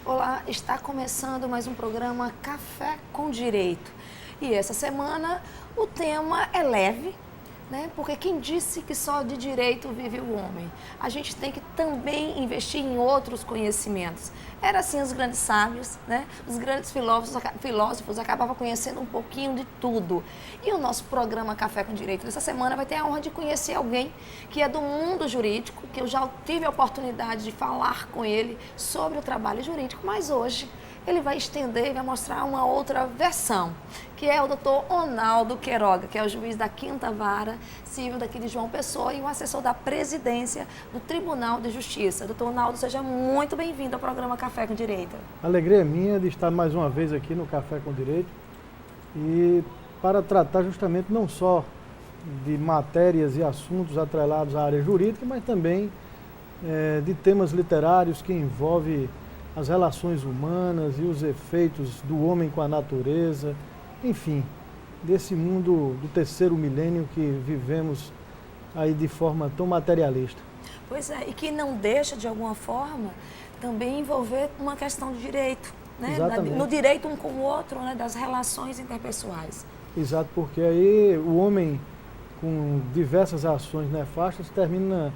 Olá, está começando mais um programa Café com Direito. E essa semana o tema é leve, né? Porque quem disse que só de direito vive o homem? A gente tem que também investir em outros conhecimentos. Era assim os grandes sábios, né? Os grandes filósofos acabavam conhecendo um pouquinho de tudo. E o nosso programa Café com Direito dessa semana vai ter a honra de conhecer alguém que é do mundo jurídico, que eu já tive a oportunidade de falar com ele sobre o trabalho jurídico, mas hoje ele vai estender e vai mostrar uma outra versão, que é o doutor Ronaldo Queiroga, que é o juiz da 5ª Vara Civil daqui de João Pessoa e o assessor da presidência do Tribunal de Justiça. Doutor Ronaldo, seja muito bem-vindo ao programa Café com Direito. A alegria é minha de estar mais uma vez aqui no Café com Direito e para tratar justamente não só de matérias e assuntos atrelados à área jurídica, mas também de temas literários que envolvem as relações humanas e os efeitos do homem com a natureza, enfim, desse mundo do terceiro milênio que vivemos aí de forma tão materialista. Pois é, e que não deixa, de alguma forma, também envolver uma questão de direito, né? Exatamente. No direito um com o outro, né? Das relações interpessoais. Exato, porque aí o homem, com diversas ações nefastas, termina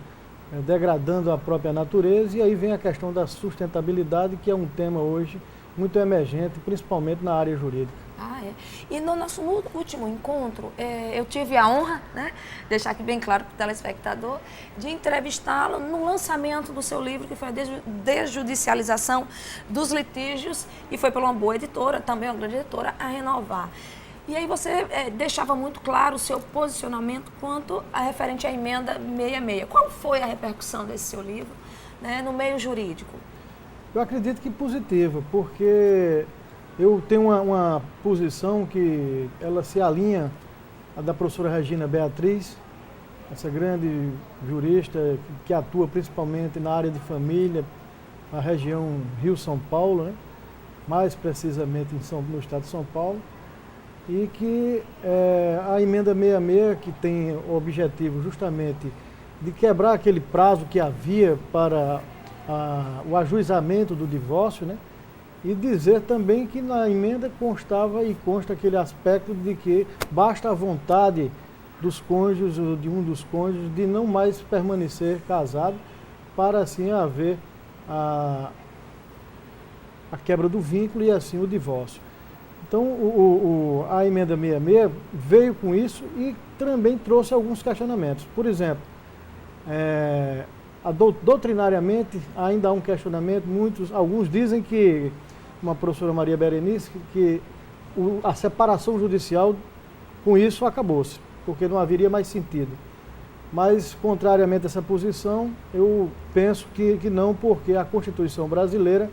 degradando a própria natureza, e aí vem a questão da sustentabilidade, que é um tema hoje muito emergente, principalmente na área jurídica. Ah, é. E no nosso último encontro, eu tive a honra, né, deixar aqui bem claro para o telespectador, de entrevistá-lo no lançamento do seu livro, que foi a Desjudicialização dos Litígios, e foi por uma boa editora, também uma grande editora, a Renovar. E aí você deixava muito claro o seu posicionamento quanto a referente à emenda 66. Qual foi a repercussão desse seu livro, né, no meio jurídico? Eu acredito que positiva, porque eu tenho uma posição que ela se alinha à da professora Regina Beatriz, essa grande jurista que atua principalmente na área de família, na região Rio-São Paulo, né? Mais precisamente no estado de São Paulo. E que a emenda 66, que tem o objetivo justamente de quebrar aquele prazo que havia para o ajuizamento do divórcio, né? E dizer também que na emenda constava e consta aquele aspecto de que basta a vontade dos cônjuges, ou de um dos cônjuges, de não mais permanecer casado, para assim haver a quebra do vínculo e assim o divórcio. Então, a emenda 66 veio com isso e também trouxe alguns questionamentos. Por exemplo, doutrinariamente ainda há um questionamento, alguns dizem que, como a professora Maria Berenice, que a separação judicial com isso acabou-se, porque não haveria mais sentido. Mas, contrariamente a essa posição, eu penso que não, porque a Constituição brasileira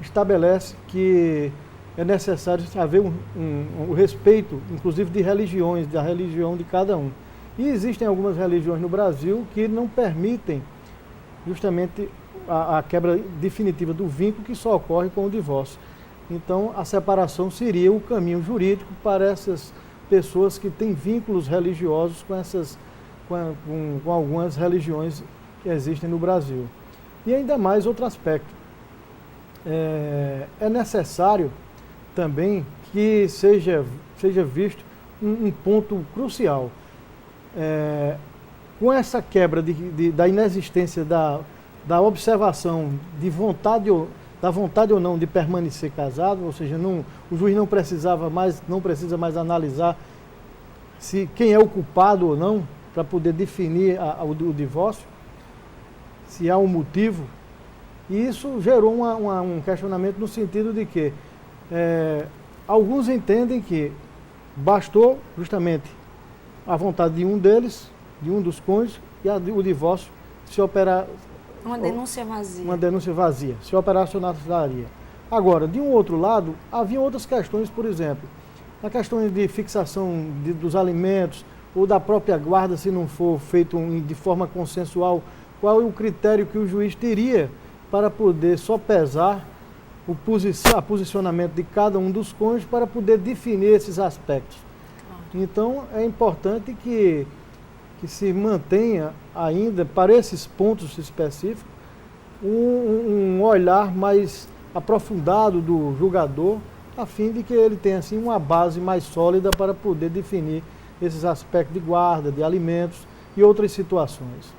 estabelece que é necessário haver um respeito, inclusive de religiões, da religião de cada um. E existem algumas religiões no Brasil que não permitem justamente a quebra definitiva do vínculo, que só ocorre com o divórcio. Então, a separação seria o caminho jurídico para essas pessoas que têm vínculos religiosos com algumas religiões que existem no Brasil. E ainda mais outro aspecto. É necessário também que seja visto um ponto crucial. Com essa quebra da inexistência da observação da vontade ou não de permanecer casado, ou seja, o juiz não precisa mais analisar quem é o culpado ou não para poder definir o divórcio, se há um motivo. E isso gerou um questionamento no sentido de que alguns entendem que bastou justamente a vontade de um deles, de um dos cônjuges, e o divórcio se operar. Uma denúncia vazia. Uma denúncia vazia, se operacionalizaria. Agora, de um outro lado, havia outras questões, por exemplo, na questão de fixação dos alimentos, ou da própria guarda, se não for feito de forma consensual, qual é o critério que o juiz teria para poder sopesar o posicionamento de cada um dos cônjuges para poder definir esses aspectos. Então, é importante que se mantenha ainda, para esses pontos específicos, um olhar mais aprofundado do julgador, a fim de que ele tenha assim, uma base mais sólida para poder definir esses aspectos de guarda, de alimentos e outras situações.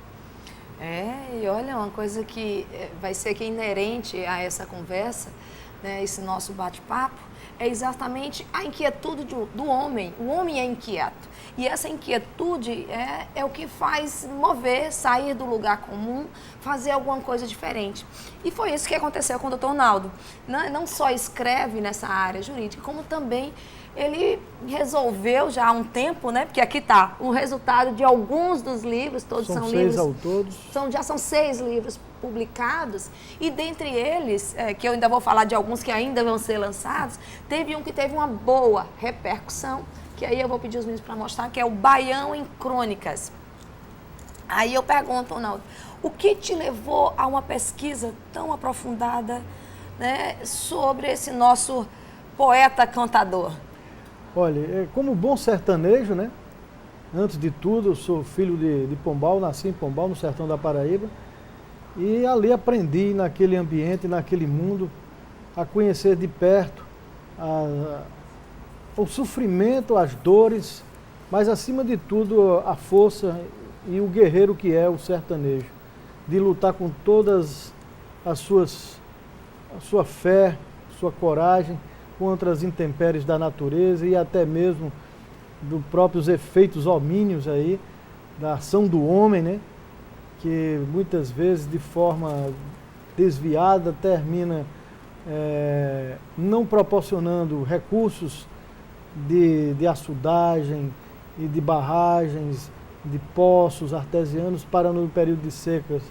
E olha, uma coisa que vai ser que inerente a essa conversa, né, esse nosso bate-papo, é exatamente a inquietude do homem. O homem é inquieto. E essa inquietude é o que faz mover, sair do lugar comum, fazer alguma coisa diferente. E foi isso que aconteceu com o Dr. Naldo. Não só escreve nessa área jurídica, como também ele resolveu já há um tempo, né? Porque aqui está o resultado de alguns dos livros, todos são livros. São 6 ao todo. Já são 6 livros publicados, e dentre eles, que eu ainda vou falar de alguns que ainda vão ser lançados, teve um que teve uma boa repercussão, que aí eu vou pedir os meninos para mostrar, que é o Baião em Crônicas. Aí eu pergunto, Naldo, o que te levou a uma pesquisa tão aprofundada, né, sobre esse nosso poeta cantador? Olha, como bom sertanejo, né? Antes de tudo, eu sou filho de Pombal, nasci em Pombal, no sertão da Paraíba. E ali aprendi, naquele ambiente, naquele mundo, a conhecer de perto o sofrimento, as dores, mas acima de tudo a força e o guerreiro que é o sertanejo. De lutar com todas a sua fé, sua coragem, contra as intempéries da natureza e até mesmo dos próprios efeitos homínios aí, da ação do homem, né? Que muitas vezes de forma desviada termina não proporcionando recursos de açudagem e de barragens, de poços artesianos para no período de secas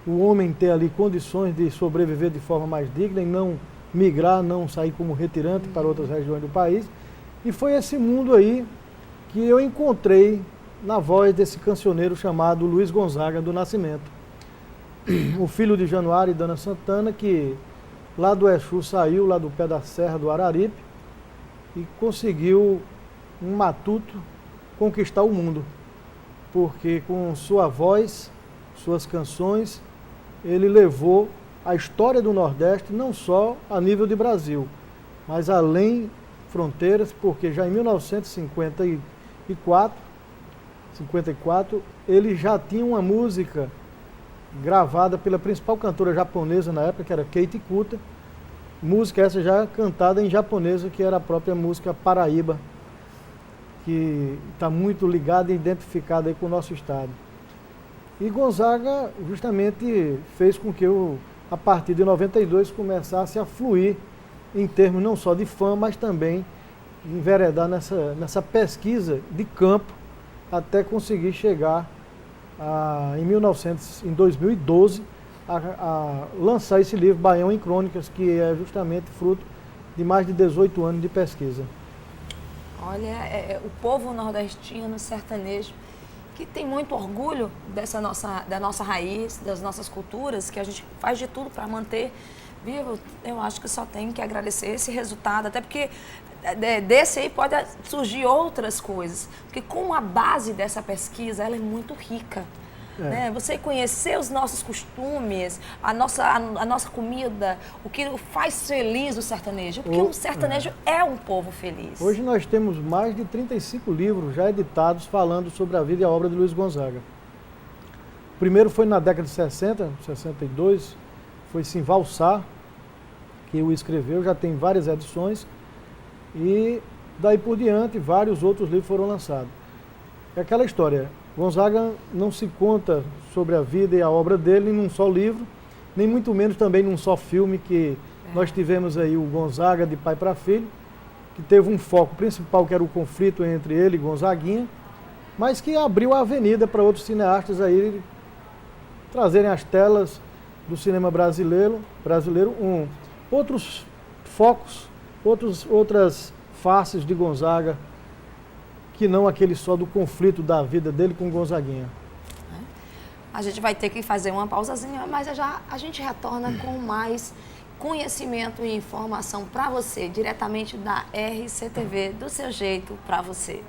o homem ter ali condições de sobreviver de forma mais digna e não migrar, não sair como retirante para outras regiões do país. E foi esse mundo aí que eu encontrei na voz desse cancioneiro chamado Luiz Gonzaga do Nascimento. O filho de Januário e Dona Santana, que lá do Exu saiu, lá do pé da Serra do Araripe, e conseguiu, um matuto, conquistar o mundo. Porque com sua voz, suas canções, ele levou a história do Nordeste não só a nível de Brasil, mas além fronteiras, porque já em 1954, ele já tinha uma música gravada pela principal cantora japonesa na época, que era Keiti Kuta, música essa já cantada em japonesa, que era a própria música Paraíba, que está muito ligada e identificada aí com o nosso estado. E Gonzaga justamente fez com que eu, a partir de 92, começasse a fluir em termos não só de fã, mas também enveredar nessa pesquisa de campo, até conseguir chegar em 2012 a lançar esse livro Baião em Crônicas, que é justamente fruto de mais de 18 anos de pesquisa. Olha, o povo nordestino, sertanejo, que tem muito orgulho da nossa raiz, das nossas culturas, que a gente faz de tudo para manter vivo. Eu acho que só tem que agradecer esse resultado, até porque desse aí pode surgir outras coisas, porque com a base dessa pesquisa, ela é muito rica. Né? Você conhecer os nossos costumes, a nossa comida, o que faz feliz o sertanejo, porque o sertanejo é um povo feliz. Hoje nós temos mais de 35 livros já editados falando sobre a vida e a obra de Luiz Gonzaga. O primeiro foi na década de 60, 62, foi Simval Sá, que o escreveu, já tem várias edições, e daí por diante vários outros livros foram lançados. É aquela história, Gonzaga não se conta sobre a vida e a obra dele em um só livro, nem muito menos também num só filme, que nós tivemos aí o Gonzaga de pai para filho, que teve um foco principal que era o conflito entre ele e Gonzaguinha, mas que abriu a avenida para outros cineastas aí trazerem as telas do cinema brasileiro outros focos, outras faces de Gonzaga, que não aquele só do conflito da vida dele com Gonzaguinha. A gente vai ter que fazer uma pausazinha, mas a gente retorna com mais conhecimento e informação para você, diretamente da RCTV, do seu jeito, para você.